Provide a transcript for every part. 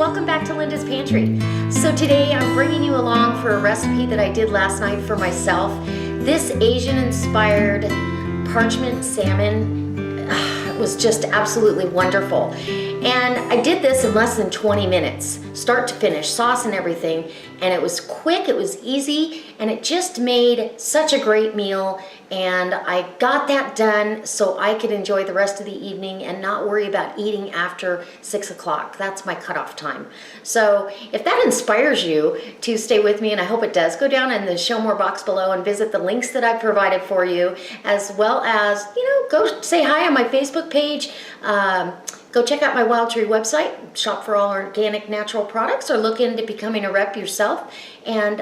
welcome back to Linda's Pantry. So today I'm bringing you along for a recipe that I did last night for myself. This Asian inspired parchment salmon was just absolutely wonderful. And I did this in less than 20 minutes, start to finish, sauce and everything. And it was quick, it was easy, and it just made such a great meal. And I got that done so I could enjoy the rest of the evening and not worry about eating after 6 o'clock. That's my cutoff time. So if that inspires you to stay with me, and I hope it does, go down in the show more box below and visit the links that I provided for you, as well as, go say hi on my Facebook page. Go check out my Wild Tree website, shop for all organic natural products, or look into becoming a rep yourself. And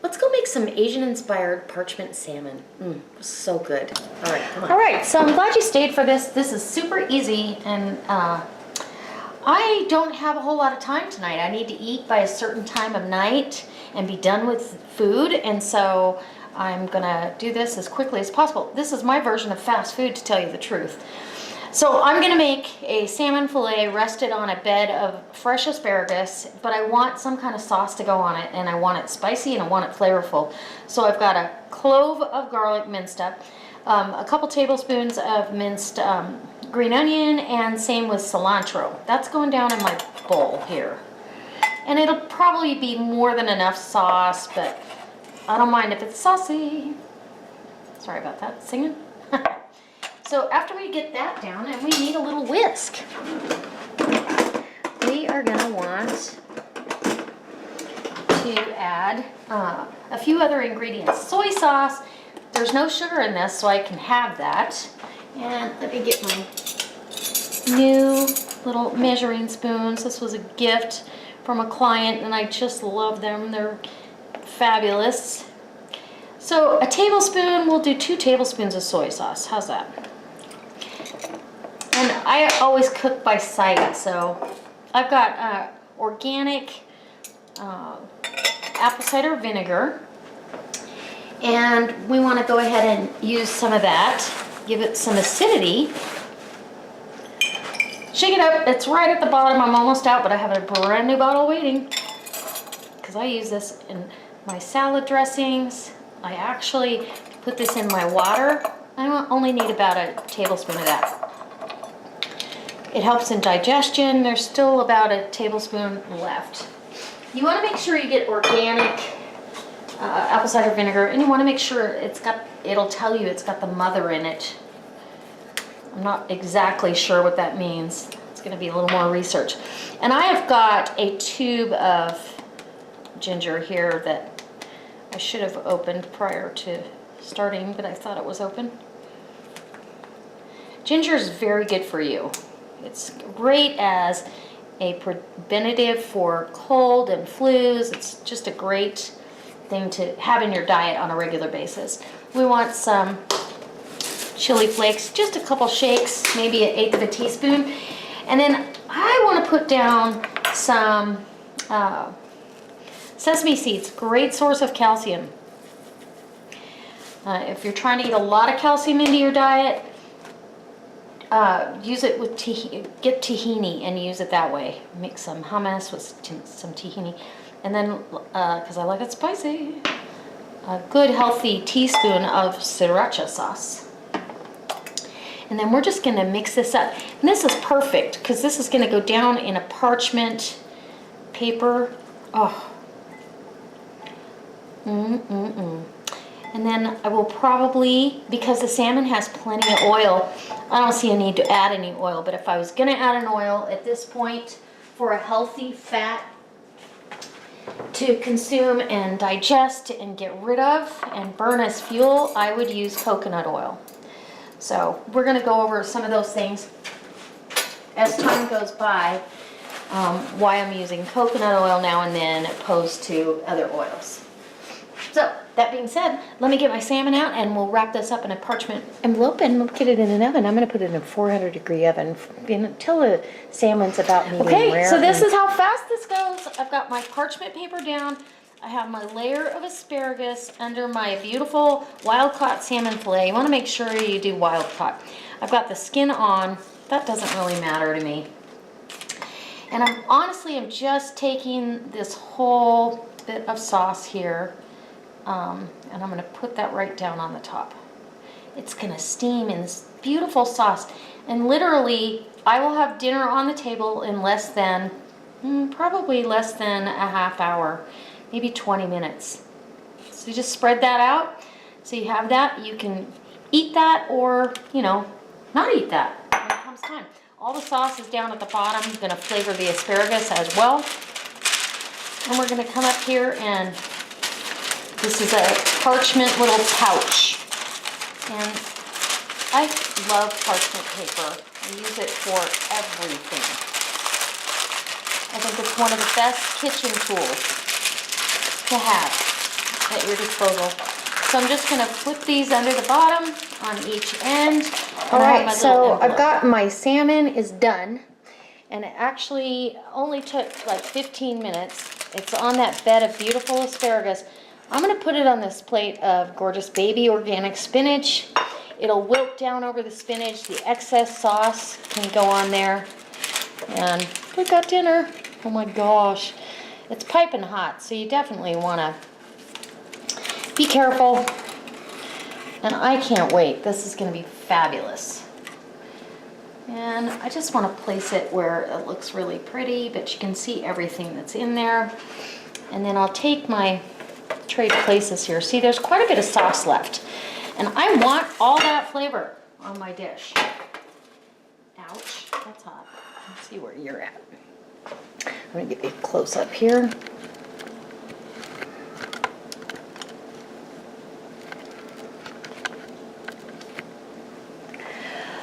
let's go make some Asian-inspired parchment salmon. So good. All right, come on. All right, so I'm glad you stayed for this. This is super easy, and I don't have a whole lot of time tonight. I need to eat by a certain time of night and be done with food, and so I'm gonna do this as quickly as possible. This is my version of fast food, to tell you the truth. So I'm gonna make a salmon fillet rested on a bed of fresh asparagus, but I want some kind of sauce to go on it, and I want it spicy and I want it flavorful. So I've got a clove of garlic minced up, a couple tablespoons of minced green onion, and same with cilantro. That's going down in my bowl here. And it'll probably be more than enough sauce, but I don't mind if it's saucy. Sorry about that, singing. So after we get that down, and we need a little whisk, we are going to want to add a few other ingredients. Soy sauce, there's no sugar in this, so I can have that. And let me get my new little measuring spoons. This was a gift from a client, and I just love them. They're fabulous. So a tablespoon, we'll do 2 tablespoons of soy sauce. How's that? And I always cook by sight, so I've got organic apple cider vinegar, and we want to go ahead and use some of that, give it some acidity. Shake it up, it's right at the bottom. I'm almost out, but I have a brand new bottle waiting, because I use this in my salad dressings. I actually put this in my water. I only need about a tablespoon of that. It helps in digestion. There's still about a tablespoon left. You want to make sure you get organic apple cider vinegar, and you want to make sure it'll tell you it's got the mother in it. I'm not exactly sure what that means. It's going to be a little more research. And I have got a tube of ginger here that I should have opened prior to starting, but I thought it was open. Ginger is very good for you. It's great as a preventative for cold and flus. It's just a great thing to have in your diet on a regular basis. We want some chili flakes, just a couple shakes, maybe 1/8 of a teaspoon. And then I want to put down some sesame seeds, great source of calcium. If you're trying to get a lot of calcium into your diet, use it with get tahini and use it that way. Make some hummus with some tahini, and then because I like it spicy, a good healthy teaspoon of sriracha sauce. And then we're just going to mix this up. And this is perfect because this is going to go down in a parchment paper. Oh. And then I will probably, because the salmon has plenty of oil, I don't see a need to add any oil, but if I was going to add an oil at this point for a healthy fat to consume and digest and get rid of and burn as fuel, I would use coconut oil. So we're going to go over some of those things as time goes by, why I'm using coconut oil now and then opposed to other oils. So that being said, let me get my salmon out and we'll wrap this up in a parchment envelope and we'll get it in an oven. I'm going to put it in a 400-degree oven until the salmon's about medium rare. Okay, so this is how fast this goes. I've got my parchment paper down. I have my layer of asparagus under my beautiful wild-caught salmon fillet. You want to make sure you do wild-caught. I've got the skin on. That doesn't really matter to me. And I'm just taking this whole bit of sauce here, and I'm gonna put that right down on the top. It's gonna steam in this beautiful sauce. And literally, I will have dinner on the table in less than, probably less than a half hour, maybe 20 minutes. So you just spread that out. So you have that, you can eat that or, you know, not eat that when it comes time. All the sauce is down at the bottom. I'm gonna flavor the asparagus as well. And we're gonna come up here, and this is a Parchment little pouch. And I love Parchment paper. I use it for everything. I think it's one of the best kitchen tools to have at your disposal. So I'm just gonna flip these under the bottom on each end. All right, so I've got my salmon is done, and it actually only took like 15 minutes. It's on that bed of beautiful asparagus. I'm gonna put it on this plate of gorgeous baby organic spinach. It'll wilt down over the spinach. The excess sauce can go on there. And we got dinner. Oh my gosh. It's piping hot, so you definitely wanna be careful. And I can't wait. This is gonna be fabulous. And I just wanna place it where it looks really pretty, but you can see everything that's in there. And then I'll take my tray places here. See, there's quite a bit of sauce left. And I want all that flavor on my dish. Ouch, that's hot. Let's see where you're at. I'm gonna get a close up here.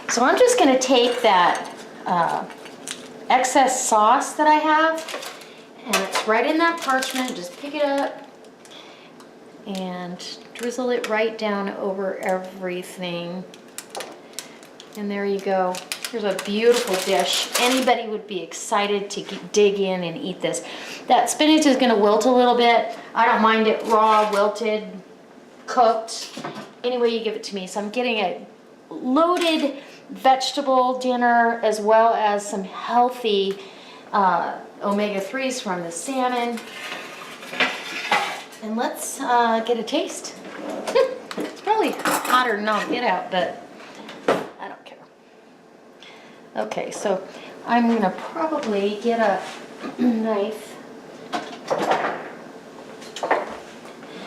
So I'm just gonna take that excess sauce that I have, and it's right in that parchment. Just pick it up and drizzle it right down over everything. And there you go. Here's a beautiful dish. Anybody would be excited to dig in and eat this. That spinach is gonna wilt a little bit. I don't mind it raw, wilted, cooked, any way you give it to me. So I'm getting a loaded vegetable dinner as well as some healthy omega-3s from the salmon. And let's get a taste. It's probably hotter than I'll get out, but I don't care. Okay, so I'm gonna probably get a knife,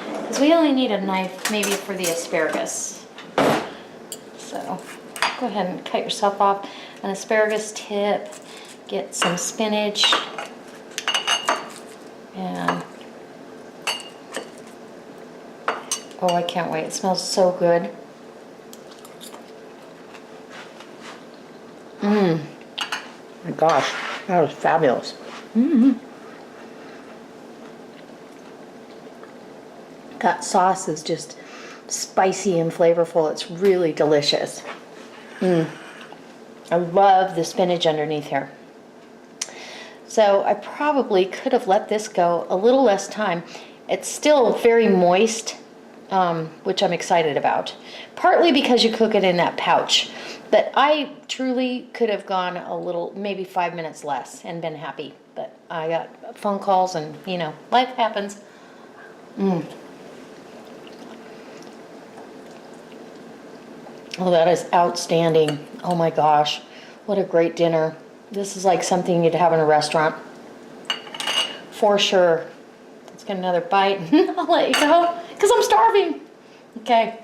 because we only need a knife maybe for the asparagus. So go ahead and cut yourself off an asparagus tip, get some spinach, and oh, I can't wait. It smells so good. My gosh, that was fabulous. That sauce is just spicy and flavorful. It's really delicious. I love the spinach underneath here. So I probably could have let this go a little less time. It's still very moist, which I'm excited about. Partly because you cook it in that pouch. But I truly could have gone a little, maybe 5 minutes less and been happy. But I got phone calls and, you know, life happens. Oh, that is outstanding. Oh my gosh, what a great dinner. This is like something you'd have in a restaurant. For sure. Let's get another bite. I'll let you go, because I'm starving. Okay.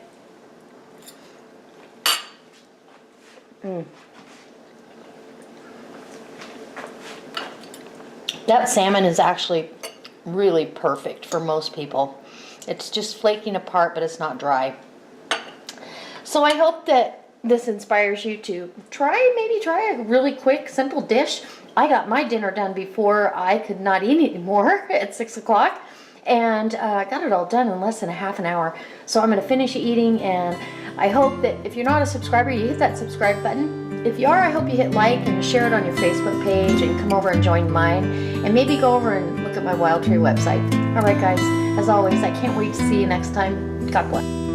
That salmon is actually really perfect for most people. It's just flaking apart, but it's not dry. So I hope that this inspires you to maybe try a really quick, simple dish. I got my dinner done before I could not eat anymore at 6 o'clock, and got it all done in less than a half an hour. So I'm going to finish eating, and I hope that if you're not a subscriber, you hit that subscribe button. If you are, I hope you hit like and share it on your Facebook page and come over and join mine, and maybe go over and look at my Wild Tree website. All right, guys, as always, I can't wait to see you next time. God bless.